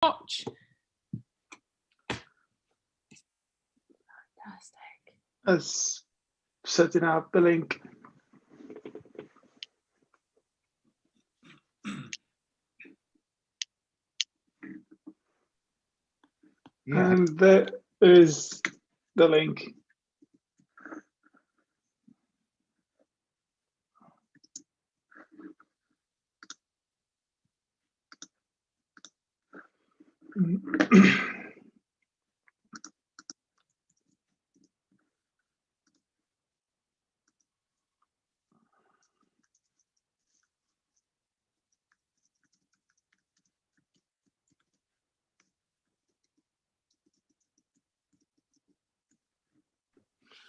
watch. Fantastic. As setting up the link. Yeah. And there is the link.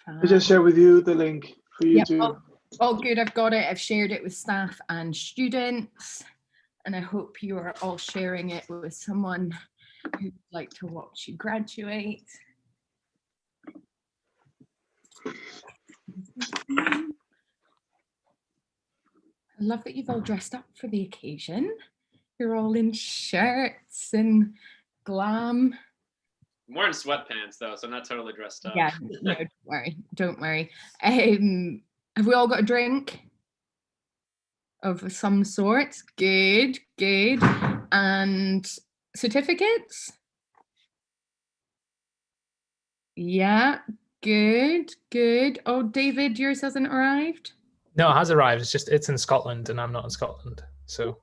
I just share with you the link for you to. Oh, good. I've got it. I've shared it with staff and students, and I hope you are all sharing it with someone who'd like to watch you graduate. I love that you've all dressed up for the occasion. You're all in shirts and glam. I'm wearing sweatpants though, so I'm not totally dressed up. Yeah, no, don't worry. Have we all got a drink of some sort? Good. And certificates? Yeah, good. Oh, David, yours hasn't arrived? No, it has arrived. It's in Scotland and I'm not in Scotland. So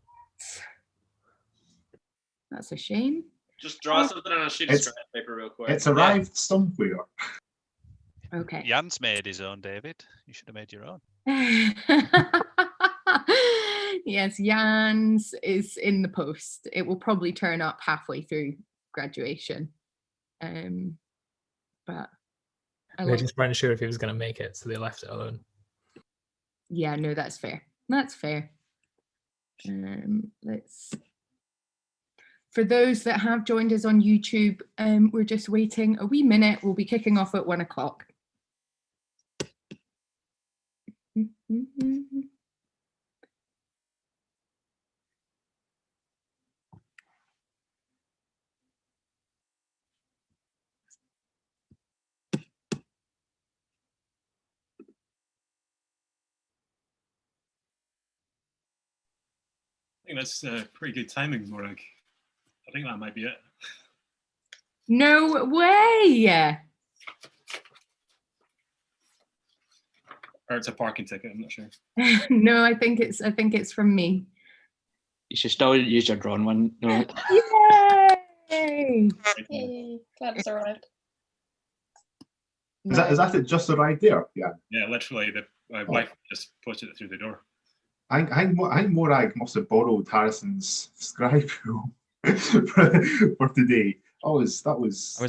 that's a shame. Just draw something on a sheet of scrap paper real quick. It's arrived somewhere. Okay. Jan's made his own, David. You should have made your own. Yes, Jan's is in the post. It will probably turn up halfway through graduation. But they just weren't sure if he was going to make it, so they left it alone. Yeah, no, that's fair. That's fair. For those that have joined us on YouTube, we're just waiting a wee minute. We'll be kicking off at 1 o'clock. I think that's pretty good timing, Morag. I think that might be it. No way! Or it's a parking ticket, I'm not sure. No, I think it's from me. You should still use your drawn one. No. Yay! Yay. Glad it's arrived. Is that it just arrived there? Yeah. Yeah, literally, my wife just posted it through the door. I think Morag must have borrowed Harrison's scribe rule for today. I was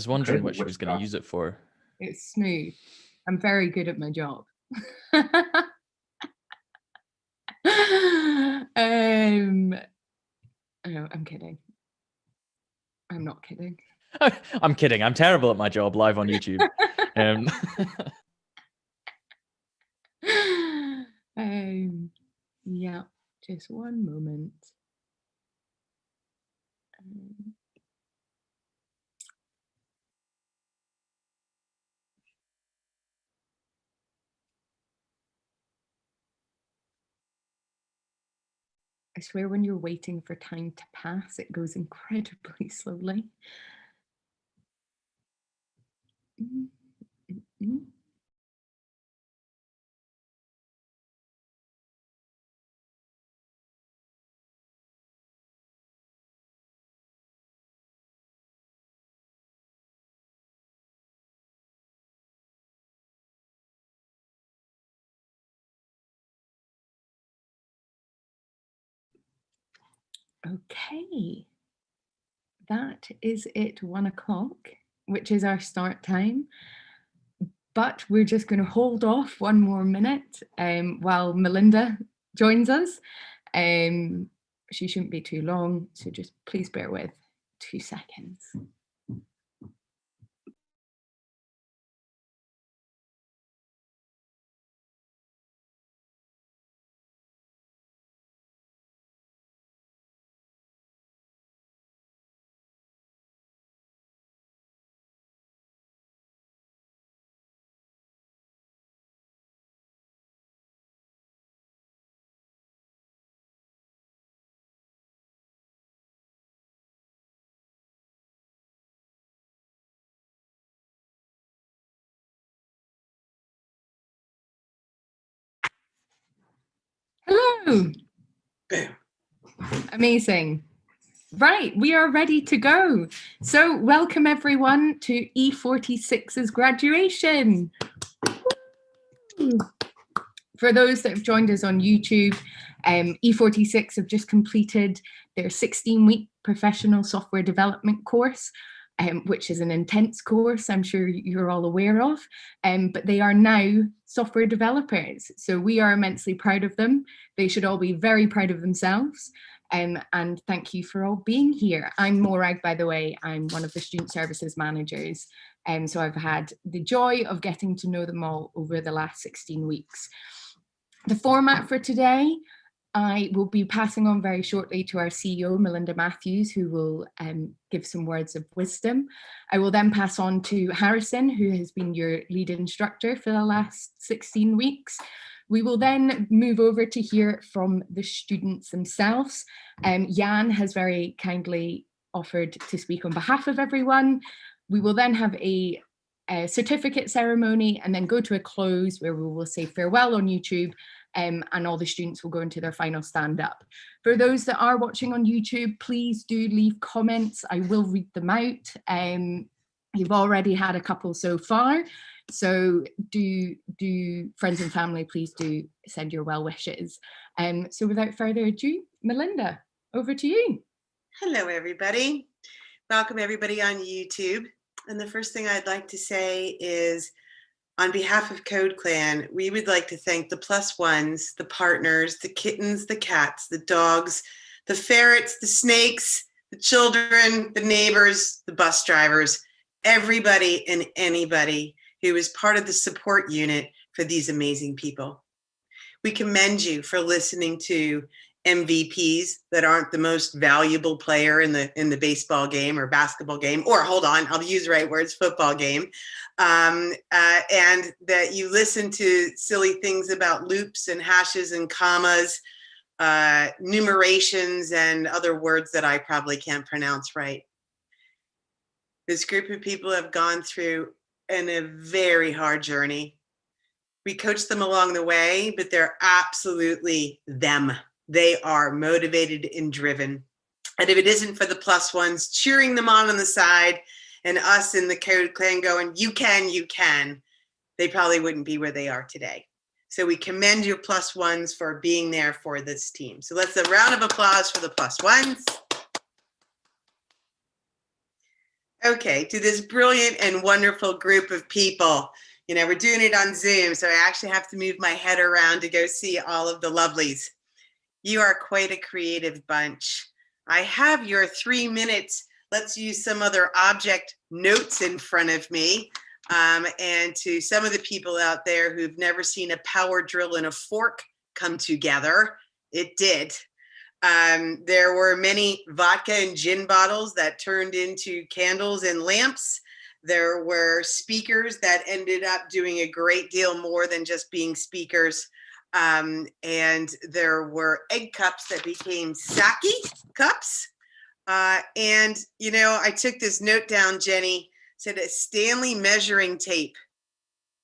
wondering what she was going to use it for. It's smooth. I'm very good at my job. No, I'm kidding. I'm not kidding. I'm kidding. I'm terrible at my job live on YouTube. Yeah, just one moment. I swear when you're waiting for time to pass, it goes incredibly slowly. Okay, that is it, 1 o'clock, which is our start time. But we're just going to hold off one more minute while Melinda joins us. She shouldn't be too long, so just please bear with 2 seconds. Woo! Bam. Amazing. Right, we are ready to go. So welcome everyone to E46's graduation. For those that have joined us on YouTube, E46 have just completed their 16-week professional software development course, which is an intense course I'm sure you're all aware of, but they are now software developers. So we are immensely proud of them. They should all be very proud of themselves. And thank you for all being here. I'm Morag, by the way. I'm one of the student services managers. So I've had the joy of getting to know them all over the last 16 weeks. The format for today, I will be passing on very shortly to our CEO, Melinda Matthews, who will give some words of wisdom. I will then pass on to Harrison, who has been your lead instructor for the last 16 weeks. We will then move over to hear from the students themselves. Jan has very kindly offered to speak on behalf of everyone. We will then have a certificate ceremony and then go to a close where we will say farewell on YouTube, and all the students will go into their final stand-up. For those that are watching on YouTube, please do leave comments. I will read them out. You've already had a couple so far. So do friends and family, please do send your well wishes. So without further ado, Melinda, over to you. Hello, everybody. Welcome everybody on YouTube. And the first thing I'd like to say is, on behalf of Code Clan, we would like to thank the +1s, the partners, the kittens, the cats, the dogs, the ferrets, the snakes, the children, the neighbors, the bus drivers, everybody and anybody who is part of the support unit for these amazing people. We commend you for listening to MVPs that aren't the most valuable player in the baseball game or basketball game, or hold on, I'll use the right words, football game, and that you listen to silly things about loops and hashes and commas, numerations, and other words that I probably can't pronounce right. This group of people have gone through a very hard journey. We coach them along the way, but they're absolutely them. They are motivated and driven. And if it isn't for the +1s cheering them on the side and us in the Code Clan going, you can, they probably wouldn't be where they are today. So we commend your +1s for being there for this team. So let's a round of applause for the +1s. Okay, to this brilliant and wonderful group of people. You know, we're doing it on Zoom, so I actually have to move my head around to go see all of the lovelies. You are quite a creative bunch. I have your 3 minutes, let's use some other object notes in front of me. And to some of the people out there who've never seen a power drill and a fork come together, it did. There were many vodka and gin bottles that turned into candles and lamps. There were speakers that ended up doing a great deal more than just being speakers. And there were egg cups that became sake cups. And, you know, I took this note down, Jenny, said a Stanley measuring tape.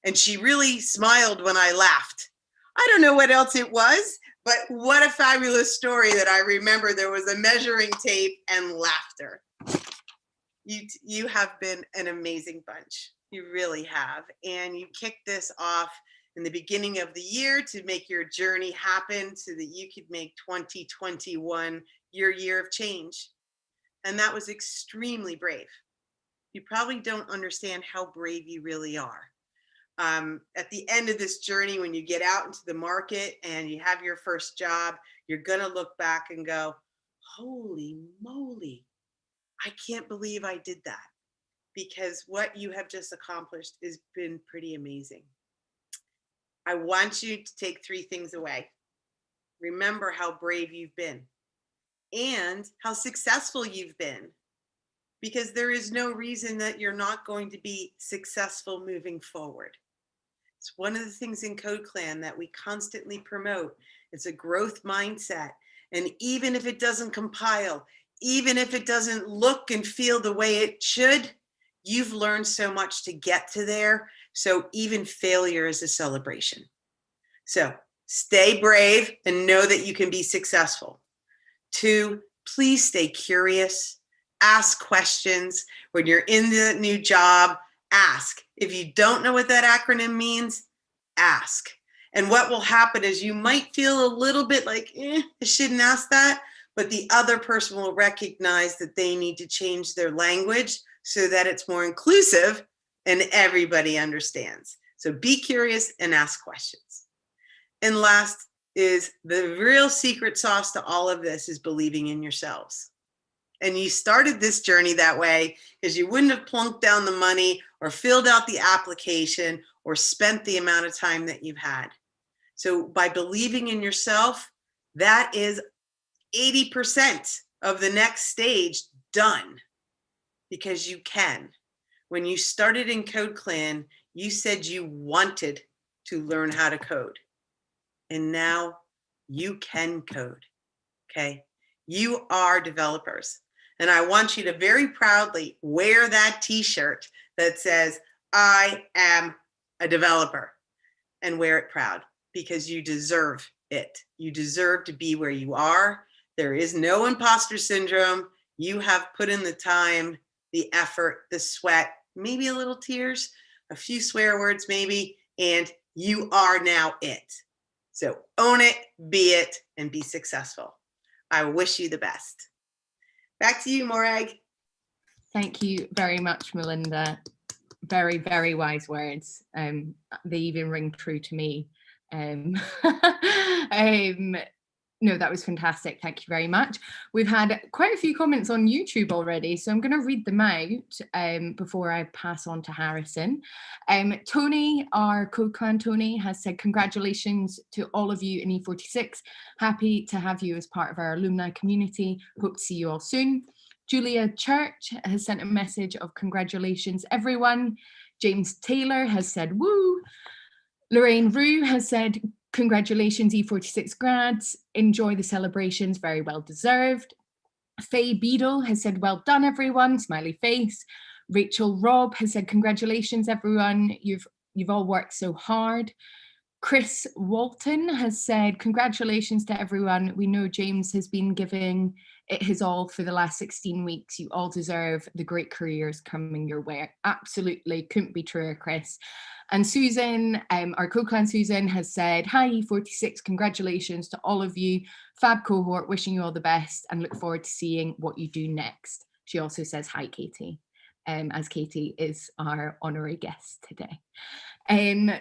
And she really smiled when I laughed. I don't know what else it was, but what a fabulous story that I remember there was a measuring tape and laughter. You have been an amazing bunch. You really have. And you kicked this off in the beginning of the year to make your journey happen so that you could make 2021 your year of change. And that was extremely brave. You probably don't understand how brave you really are. At the end of this journey, when you get out into the market and you have your first job, you're gonna look back and go, holy moly, I can't believe I did that. Because what you have just accomplished has been pretty amazing. I want you to take 3 things away. Remember how brave you've been and how successful you've been, because there is no reason that you're not going to be successful moving forward. It's one of the things in Code Clan that we constantly promote. It's a growth mindset. And even if it doesn't compile, even if it doesn't look and feel the way it should, you've learned so much to get to there. So even failure is a celebration. So stay brave and know that you can be successful. 2, please stay curious. Ask questions. When you're in the new job, ask. If you don't know what that acronym means, ask. And what will happen is you might feel a little bit like, I shouldn't ask that, but the other person will recognize that they need to change their language so that it's more inclusive and everybody understands. So be curious and ask questions. And last is the real secret sauce to all of this is believing in yourselves. And you started this journey that way because you wouldn't have plunked down the money or filled out the application or spent the amount of time that you've had. So by believing in yourself, that is 80% of the next stage done, because you can. When you started in Code Clan, you said you wanted to learn how to code. And now you can code, okay? You are developers. And I want you to very proudly wear that t-shirt that says, I am a developer, and wear it proud, because you deserve it. You deserve to be where you are. There is no imposter syndrome. You have put in the time, the effort, the sweat, maybe a little tears, a few swear words maybe, and you are now it. So own it, be it, and be successful. I wish you the best. Back to you, Morag. Thank you very much, Melinda. Very, very wise words. They even ring true to me. No, that was fantastic. Thank you very much. We've had quite a few comments on YouTube already, so I'm going to read them out before I pass on to Harrison. Tony, our Code Clan Tony, has said, congratulations to all of you in E46. Happy to have you as part of our alumni community. Hope to see you all soon. Julia Church has sent a message of congratulations, everyone. James Taylor has said, woo. Lorraine Rue has said, congratulations, E46 grads. Enjoy the celebrations, very well deserved. Faye Beadle has said, well done, everyone, smiley face. Rachel Robb has said, congratulations, everyone. You've all worked so hard. Chris Walton has said, congratulations to everyone. We know James has been giving it his all for the last 16 weeks. You all deserve the great careers coming your way. Absolutely, couldn't be truer, Chris. And Susan, our Code Clan Susan, has said, hi E46, congratulations to all of you. Fab cohort, wishing you all the best and look forward to seeing what you do next. She also says, hi Katie, as Katie is our honorary guest today.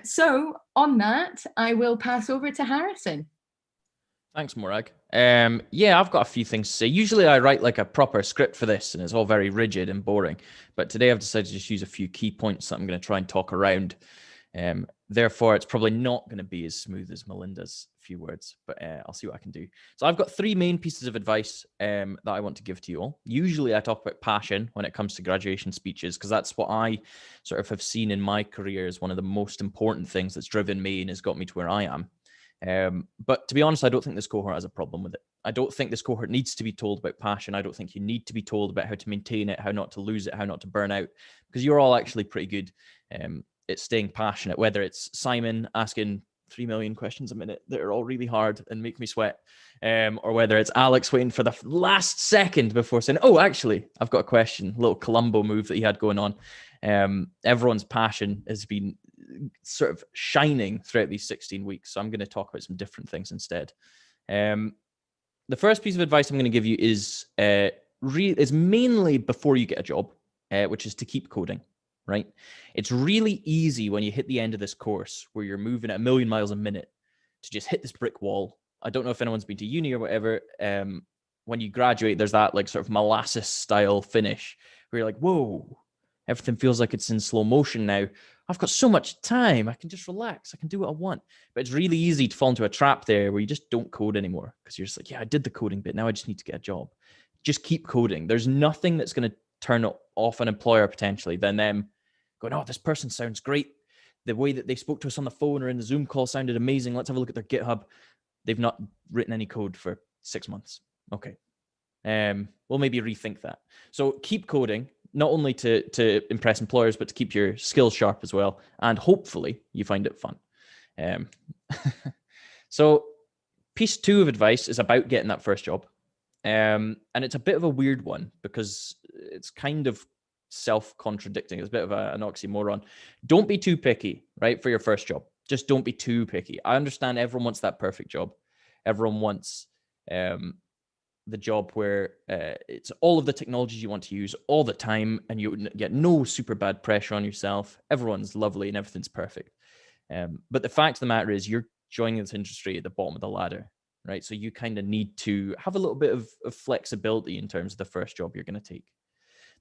So on that, I will pass over to Harrison. Thanks, Morag. Yeah, I've got a few things to say. Usually I write like a proper script for this and it's all very rigid and boring. But today I've decided to just use a few key points that I'm going to try and talk around. Therefore, it's probably not going to be as smooth as Melinda's few words, but I'll see what I can do. So I've got 3 main pieces of advice that I want to give to you all. Usually I talk about passion when it comes to graduation speeches, because that's what I sort of have seen in my career as one of the most important things that's driven me and has got me to where I am. But to be honest, I don't think this cohort has a problem with it. I don't think this cohort needs to be told about passion. I don't think you need to be told about how to maintain it, how not to lose it, how not to burn out, because you're all actually pretty good at staying passionate, whether it's Simon asking 3 million questions a minute that are all really hard and make me sweat, or whether it's Alex waiting for the last second before saying, oh, actually, I've got a question, a little Columbo move that he had going on. Everyone's passion has been sort of shining throughout these 16 weeks. So I'm going to talk about some different things instead. The first piece of advice I'm going to give you is mainly before you get a job, which is to keep coding, right? It's really easy when you hit the end of this course where you're moving at 1,000,000 miles a minute to just hit this brick wall. I don't know if anyone's been to uni or whatever. When you graduate, there's that like sort of molasses style finish where you're like, whoa, everything feels like it's in slow motion now. I've got so much time. I can just relax. I can do what I want. But it's really easy to fall into a trap there where you just don't code anymore because you're just like, yeah, I did the coding bit. Now I just need to get a job. Just keep coding. There's nothing that's going to turn off an employer potentially than them going, oh, this person sounds great. The way that they spoke to us on the phone or in the Zoom call sounded amazing. Let's have a look at their GitHub. They've not written any code for 6 months. Okay. We'll maybe rethink that. So keep coding, not only to impress employers, but to keep your skills sharp as well. And hopefully you find it fun. So piece 2 of advice is about getting that first job. And it's a bit of a weird one because it's kind of self-contradicting. It's a bit of an oxymoron. Don't be too picky, right, for your first job. Just don't be too picky. I understand everyone wants that perfect job. Everyone wants the job where it's all of the technologies you want to use all the time and you get no super bad pressure on yourself. Everyone's lovely and everything's perfect. But the fact of the matter is you're joining this industry at the bottom of the ladder, right? So you kind of need to have a little bit of flexibility in terms of the first job you're going to take.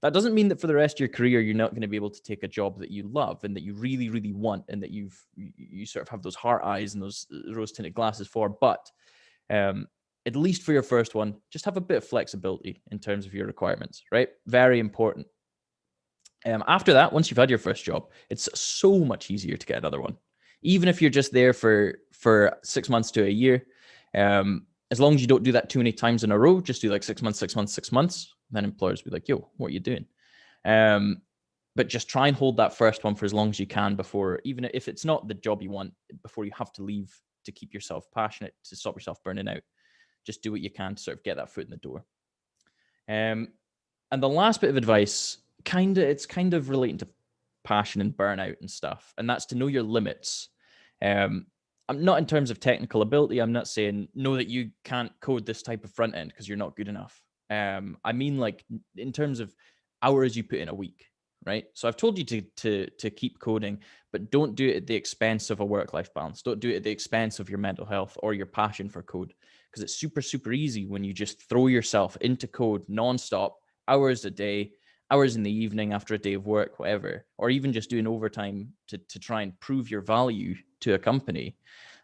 That doesn't mean that for the rest of your career, you're not going to be able to take a job that you love and that you really, really want and that you sort of have those heart eyes and those rose-tinted glasses for. But at least for your first one, just have a bit of flexibility in terms of your requirements, right? Very important. After that, once you've had your first job, it's so much easier to get another one. Even if you're just there for 6 months to a year, as long as you don't do that too many times in a row, just do like 6 months, 6 months, 6 months, then employers will be like, yo, what are you doing? But just try and hold that first one for as long as you can before, even if it's not the job you want, before you have to leave to keep yourself passionate, to stop yourself burning out. Just do what you can to sort of get that foot in the door. And the last bit of advice, it's kind of relating to passion and burnout and stuff. And that's to know your limits. I'm not in terms of technical ability. I'm not saying know that you can't code this type of front end because you're not good enough. I mean, like in terms of hours you put in a week, right? So I've told you to keep coding, but don't do it at the expense of a work-life balance. Don't do it at the expense of your mental health or your passion for code, because it's super, super easy when you just throw yourself into code nonstop, hours a day, hours in the evening after a day of work, whatever, or even just doing overtime to try and prove your value to a company,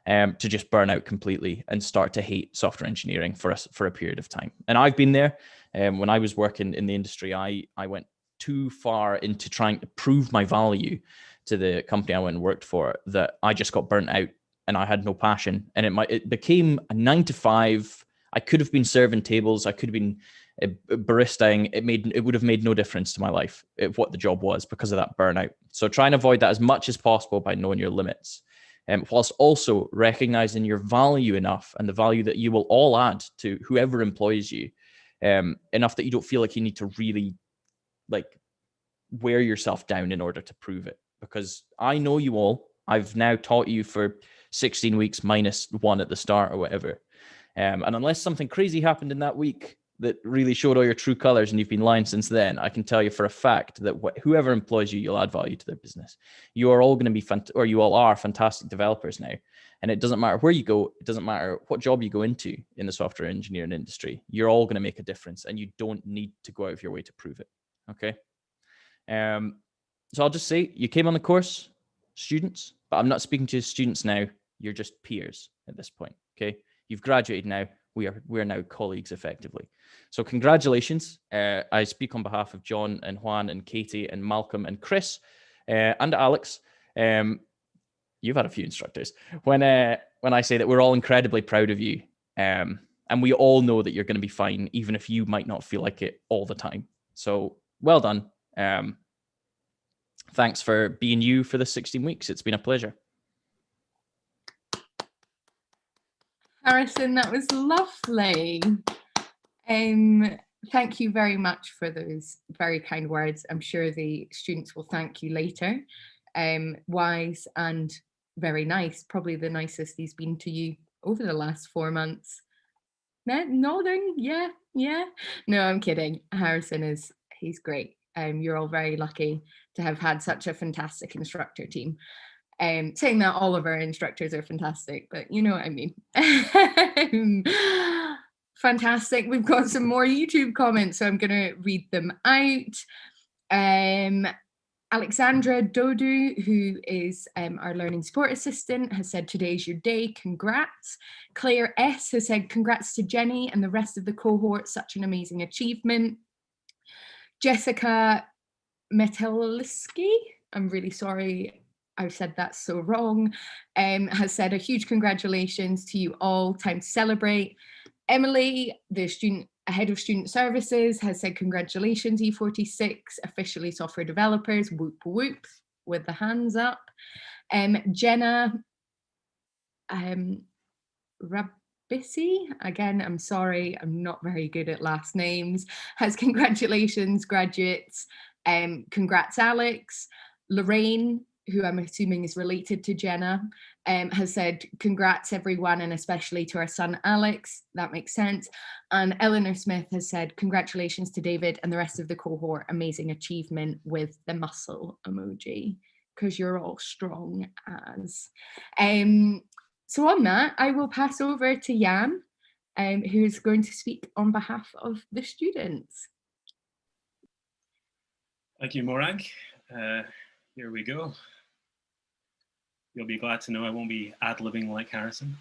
to just burn out completely and start to hate software engineering for a period of time. And I've been there. When I was working in the industry, I went too far into trying to prove my value to the company I went and worked for that I just got burnt out and I had no passion. And it became a 9 to 5. I could have been serving tables. I could have been baristaing. It would have made no difference to my life what the job was because of that burnout. So try and avoid that as much as possible by knowing your limits. Whilst also recognizing your value enough and the value that you will all add to whoever employs you, enough that you don't feel like you need to really like wear yourself down in order to prove it. Because I know you all. I've now taught you for 16 weeks minus 1 at the start or whatever. And unless something crazy happened in that week that really showed all your true colors and you've been lying since then, I can tell you for a fact that whoever employs you, you'll add value to their business. You are all going to be, you all are fantastic developers now. And it doesn't matter where you go. It doesn't matter what job you go into in the software engineering industry. You're all going to make a difference and you don't need to go out of your way to prove it. Okay. So I'll just say you came on the course, students, but I'm not speaking to students now. You're just peers at this point. Okay. You've graduated now. We are now colleagues effectively. So congratulations. I speak on behalf of John and Juan and Katie and Malcolm and Chris and Alex. You've had a few instructors. When I say that we're all incredibly proud of you, and we all know that you're going to be fine, even if you might not feel like it all the time. So well done. Thanks for being you for the 16 weeks. It's been a pleasure. Harrison, that was lovely. Thank you very much for those very kind words. I'm sure the students will thank you later. Wise and very nice, probably the nicest he's been to you over the last 4 months. Nodding, yeah. No, I'm kidding. Harrison he's great. You're all very lucky to have had such a fantastic instructor team. Saying that all of our instructors are fantastic, but you know what I mean. Fantastic. We've got some more YouTube comments, so I'm going to read them out. Alexandra Dodu, who is our learning support assistant, has said, today's your day, congrats. Claire S has said, congrats to Jenny and the rest of the cohort, such an amazing achievement. Jessica Meteliski, I'm really sorry I've said that so wrong, has said a huge congratulations to you all, time to celebrate. Emily, the head of student services, has said congratulations E46, officially software developers, whoop whoop, with the hands up. Jenna Rabisi, again, I'm sorry, I'm not very good at last names, has congratulations, graduates. Congrats, Alex. Lorraine, who I'm assuming is related to Jenna, has said, congrats, everyone, and especially to our son, Alex. That makes sense. And Eleanor Smith has said, congratulations to David and the rest of the cohort. Amazing achievement with the muscle emoji, because you're all strong as. So on that, I will pass over to Jan, who's going to speak on behalf of the students. Thank you, Morag. Here we go. You'll be glad to know I won't be ad-libbing like Harrison.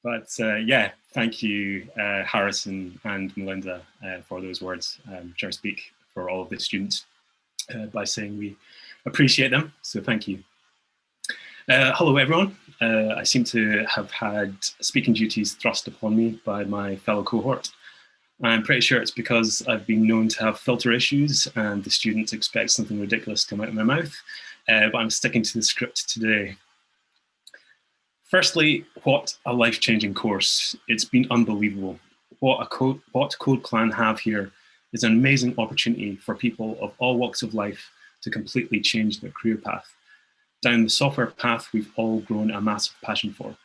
But yeah, thank you, Harrison and Melinda, for those words. I'm sure I speak for all of the students by saying we appreciate them, so thank you. Hello, everyone. I seem to have had speaking duties thrust upon me by my fellow cohort. I'm pretty sure it's because I've been known to have filter issues and the students expect something ridiculous to come out of my mouth, but I'm sticking to the script today. Firstly, what a life-changing course. It's been unbelievable. What Code Clan have here is an amazing opportunity for people of all walks of life to completely change their career path, down the software path we've all grown a massive passion for.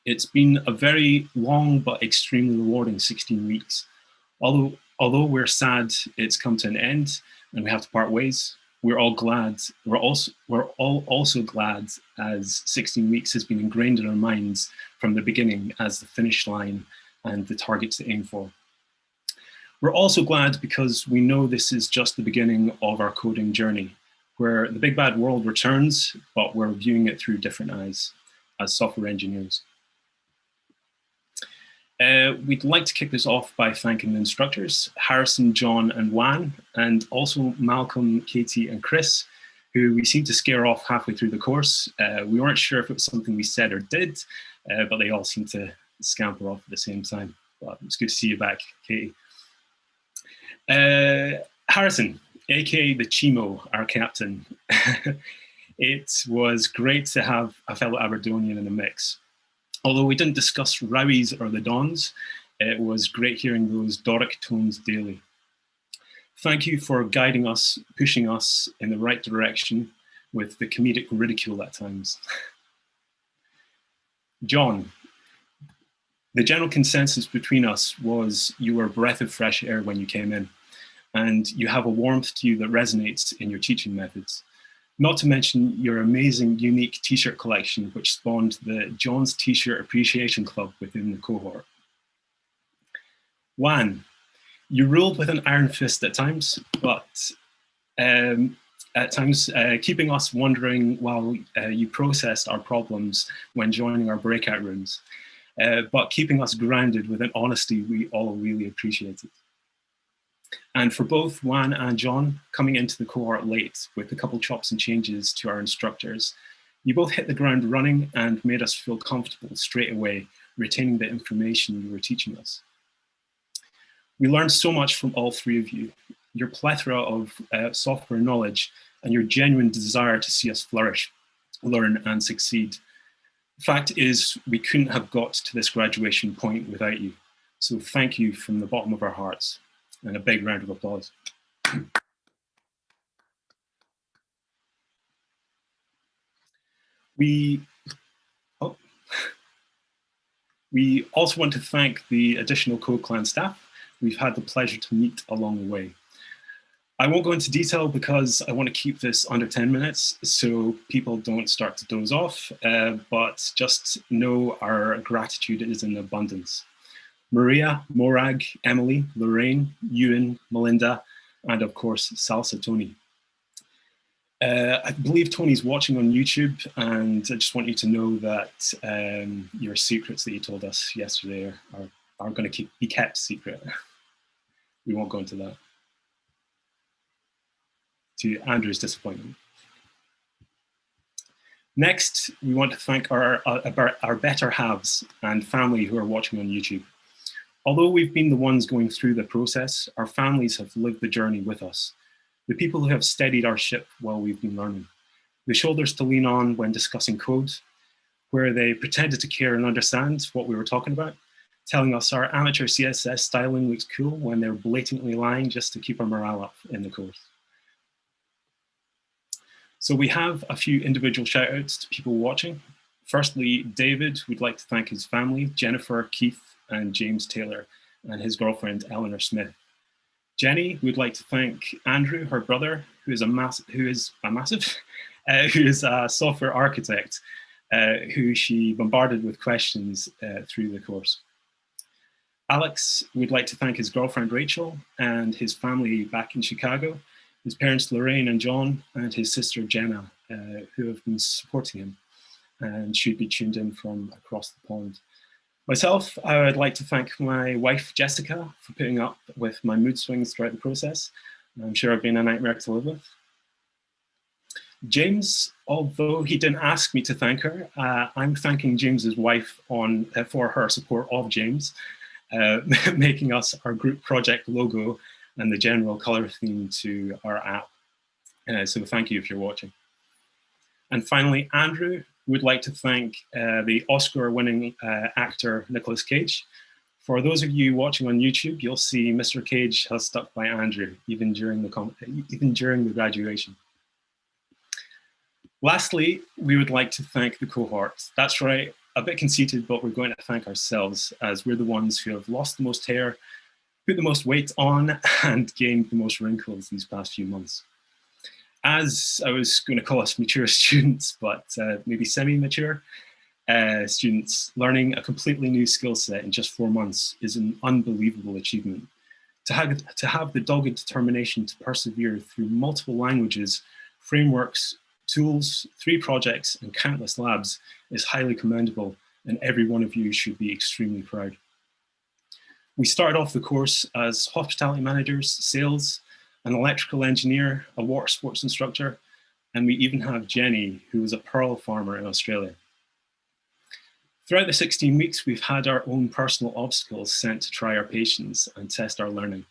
It's been a very long but extremely rewarding 16 weeks. Although we're sad it's come to an end and we have to part ways, we're all glad. We're all also glad as 16 weeks has been ingrained in our minds from the beginning as the finish line and the targets to aim for. We're also glad because we know this is just the beginning of our coding journey, where the big bad world returns, but we're viewing it through different eyes as software engineers. We'd like to kick this off by thanking the instructors, Harrison, John, and Juan, and also Malcolm, Katie, and Chris, who we seemed to scare off halfway through the course. We weren't sure if it was something we said or did, but they all seemed to scamper off at the same time. But it's good to see you back, Katie. Harrison, aka the Chimo, our captain. It was great to have a fellow Aberdonian in the mix. Although we didn't discuss Ruiz or the Dons, it was great hearing those Doric tones daily. Thank you for guiding us, pushing us in the right direction with the comedic ridicule at times. John, the general consensus between us was you were a breath of fresh air when you came in, and you have a warmth to you that resonates in your teaching methods. Not to mention your amazing, unique t-shirt collection, which spawned the John's T-shirt Appreciation Club within the cohort. Juan, you ruled with an iron fist at times, but at times keeping us wondering while you processed our problems when joining our breakout rooms, but keeping us grounded with an honesty we all really appreciated. And for both Juan and John, coming into the cohort late with a couple chops and changes to our instructors, you both hit the ground running and made us feel comfortable straight away, retaining the information you were teaching us. We learned so much from all three of you, your plethora of software knowledge and your genuine desire to see us flourish, learn and succeed. The fact is, we couldn't have got to this graduation point without you. So thank you from the bottom of our hearts. And a big round of applause. We also want to thank the additional Code Clan staff we've had the pleasure to meet along the way. I won't go into detail because I want to keep this under 10 minutes so people don't start to doze off, but just know our gratitude is in abundance. Maria, Morag, Emily, Lorraine, Ewan, Melinda, and of course, Salsa Tony. I believe Tony's watching on YouTube, and I just want you to know that your secrets that you told us yesterday are going to be kept secret. We won't go into that. To Andrew's disappointment. Next, we want to thank our better halves and family who are watching on YouTube. Although we've been the ones going through the process, our families have lived the journey with us. The people who have steadied our ship while we've been learning. The shoulders to lean on when discussing code. where they pretended to care and understand what we were talking about, telling us our amateur CSS styling looks cool when they're blatantly lying just to keep our morale up in the course. So we have a few individual shout outs to people watching. Firstly, David would like to thank his family, Jennifer, Keith, and James Taylor, and his girlfriend, Eleanor Smith. Jenny would like to thank Andrew, her brother, who is a software architect, who she bombarded with questions through the course. Alex would like to thank his girlfriend, Rachel, and his family back in Chicago, his parents, Lorraine and John, and his sister, Jenna, who have been supporting him and should be tuned in from across the pond. Myself, I would like to thank my wife, Jessica, for putting up with my mood swings throughout the process. I'm sure I've been a nightmare to live with. James, although he didn't ask me to thank her, I'm thanking James's wife for her support of James, making us our group project logo and the general color theme to our app. So thank you if you're watching. And finally, Andrew would like to thank the Oscar-winning actor Nicolas Cage. For those of you watching on YouTube, you'll see Mr. Cage has stuck by Andrew even during the graduation. Lastly, we would like to thank the cohort. That's right, a bit conceited, but we're going to thank ourselves as we're the ones who have lost the most hair, put the most weight on, and gained the most wrinkles these past few months. As I was going to call us mature students, but maybe semi-mature students, learning a completely new skill set in just 4 months is an unbelievable achievement. To have the dogged determination to persevere through multiple languages, frameworks, tools, 3 projects, and countless labs is highly commendable, and every one of you should be extremely proud. We started off the course as hospitality managers, sales, an electrical engineer, a water sports instructor, and we even have Jenny, who is a pearl farmer in Australia. Throughout the 16 weeks, we've had our own personal obstacles sent to try our patience and test our learning.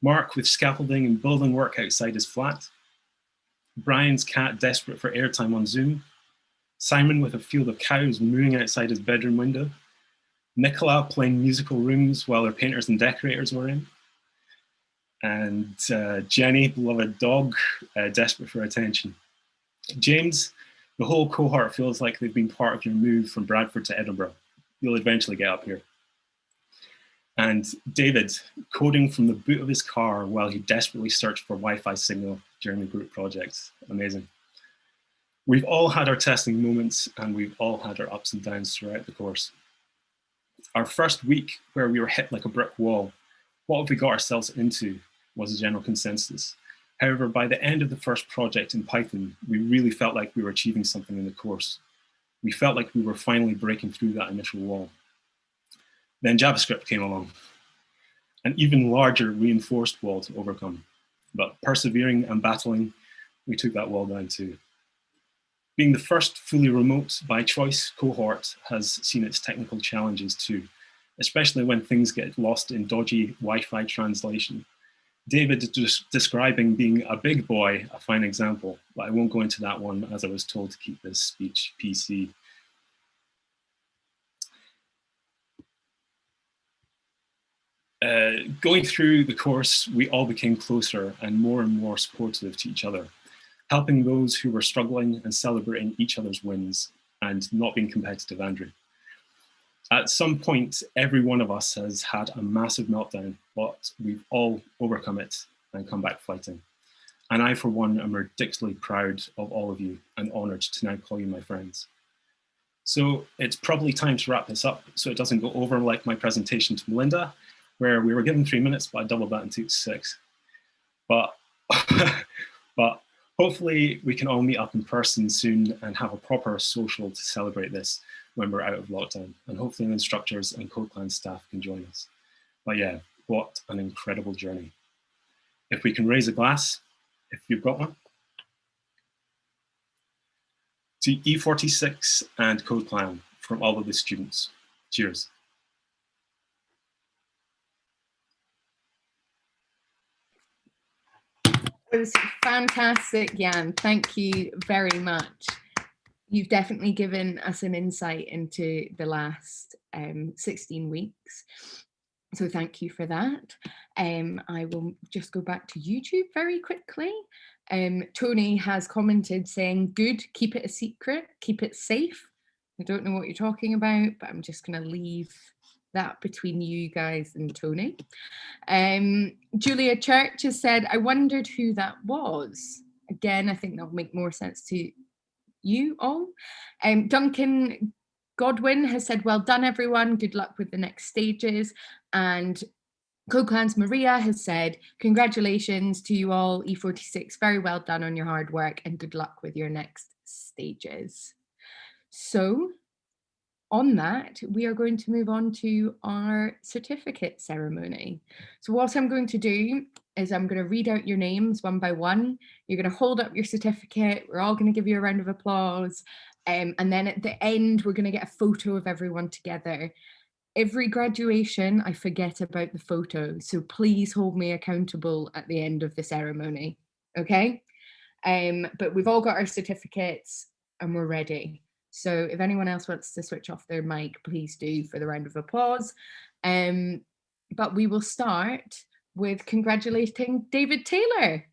Mark with scaffolding and building work outside his flat, Brian's cat desperate for airtime on Zoom, Simon with a field of cows mooing outside his bedroom window, Nicola playing musical rooms while her painters and decorators were in, and Jenny, beloved dog, desperate for attention. James, the whole cohort feels like they've been part of your move from Bradford to Edinburgh. You'll eventually get up here. And David, coding from the boot of his car while he desperately searched for Wi-Fi signal during the group project. Amazing. We've all had our testing moments and we've all had our ups and downs throughout the course. Our first week where we were hit like a brick wall, what have we got ourselves into was a general consensus. However, by the end of the first project in Python, we really felt like we were achieving something in the course. We felt like we were finally breaking through that initial wall. Then JavaScript came along, an even larger reinforced wall to overcome. But persevering and battling, we took that wall down too. Being the first fully remote by choice cohort has seen its technical challenges too, especially when things get lost in dodgy Wi-Fi translation. David describing being a big boy, a fine example, but I won't go into that one as I was told to keep this speech PC. Going through the course, we all became closer and more supportive to each other, helping those who were struggling and celebrating each other's wins and not being competitive, Andrew. At some point, every one of us has had a massive meltdown, but we've all overcome it and come back fighting. And I, for one, am ridiculously proud of all of you and honored to now call you my friends. So it's probably time to wrap this up so it doesn't go over like my presentation to Melinda, where we were given 3 minutes, but I doubled that into 6. But hopefully we can all meet up in person soon and have a proper social to celebrate this when we're out of lockdown. And hopefully the instructors and CodeClan staff can join us. But yeah, what an incredible journey. If we can raise a glass, if you've got one, to E46 and CodeClan from all of the students. Cheers. It was fantastic, Jan. Thank you very much. You've definitely given us an insight into the last 16 weeks. So thank you for that. I will just go back to YouTube very quickly. Tony has commented saying, good, keep it a secret, keep it safe. I don't know what you're talking about, but I'm just going to leave that between you guys and Tony. Julia Church has said, I wondered who that was. Again, I think that'll make more sense to you all. Duncan Godwin has said, well done, everyone. Good luck with the next stages. And Coclan's Maria has said, congratulations to you all, E46. Very well done on your hard work and good luck with your next stages. So on that, we are going to move on to our certificate ceremony. So what I'm going to do is I'm going to read out your names one by one. You're going to hold up your certificate. We're all going to give you a round of applause. And then at the end, we're going to get a photo of everyone together. Every graduation, I forget about the photo. So please hold me accountable at the end of the ceremony. Okay? But we've all got our certificates and we're ready. So if anyone else wants to switch off their mic, please do for the round of applause. But we will start with congratulating David Taylor.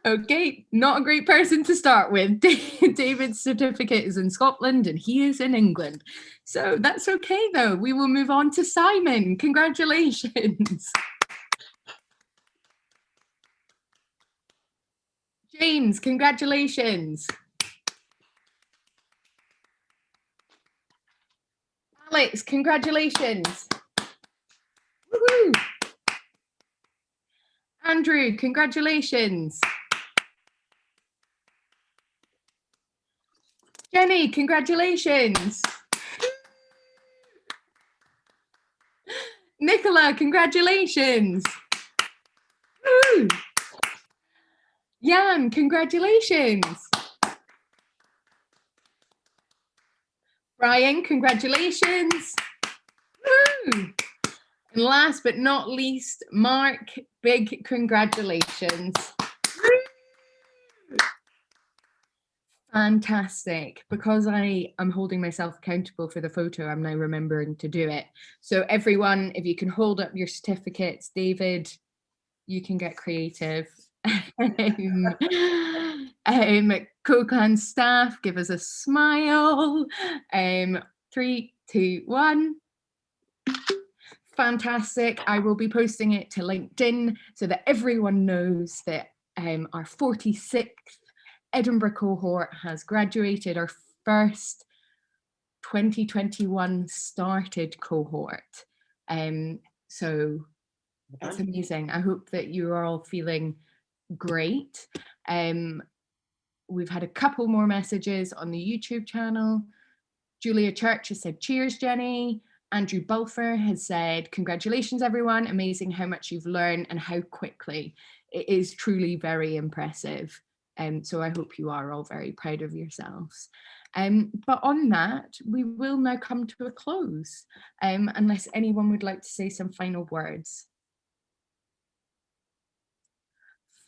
Okay, not a great person to start with. David's certificate is in Scotland and he is in England. So that's okay though. We will move on to Simon. Congratulations. James, congratulations. Alex, congratulations. Woohoo. Andrew, congratulations. Jenny, congratulations. Nicola, congratulations. Woo. Jan, congratulations. Brian, congratulations. Woo. And last but not least, Mark, big congratulations. Fantastic. Because I am holding myself accountable for the photo, I'm now remembering to do it. So everyone, if you can hold up your certificates, David, you can get creative. Coclan staff, give us a smile. 3, 2, 1. Fantastic. I will be posting it to LinkedIn so that everyone knows that our 46th Edinburgh cohort has graduated, our first 2021 started cohort. So it's amazing. I hope that you're all feeling great. We've had a couple more messages on the YouTube channel. Julia Church has said, cheers, Jenny. Andrew Bulfer has said, congratulations, everyone. Amazing how much you've learned and how quickly. It is truly very impressive. So I hope you are all very proud of yourselves. But on that, we will now come to a close, unless anyone would like to say some final words.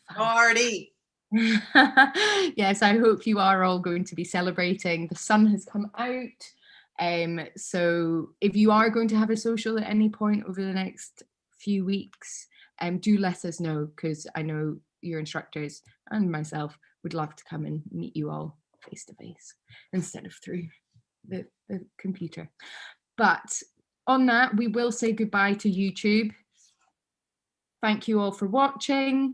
Party. Yes, I hope you are all going to be celebrating. The sun has come out. So if you are going to have a social at any point over the next few weeks, do let us know, because I know your instructors and myself would love to come and meet you all face to face instead of through the computer. But on that, we will say goodbye to YouTube. Thank you all for watching.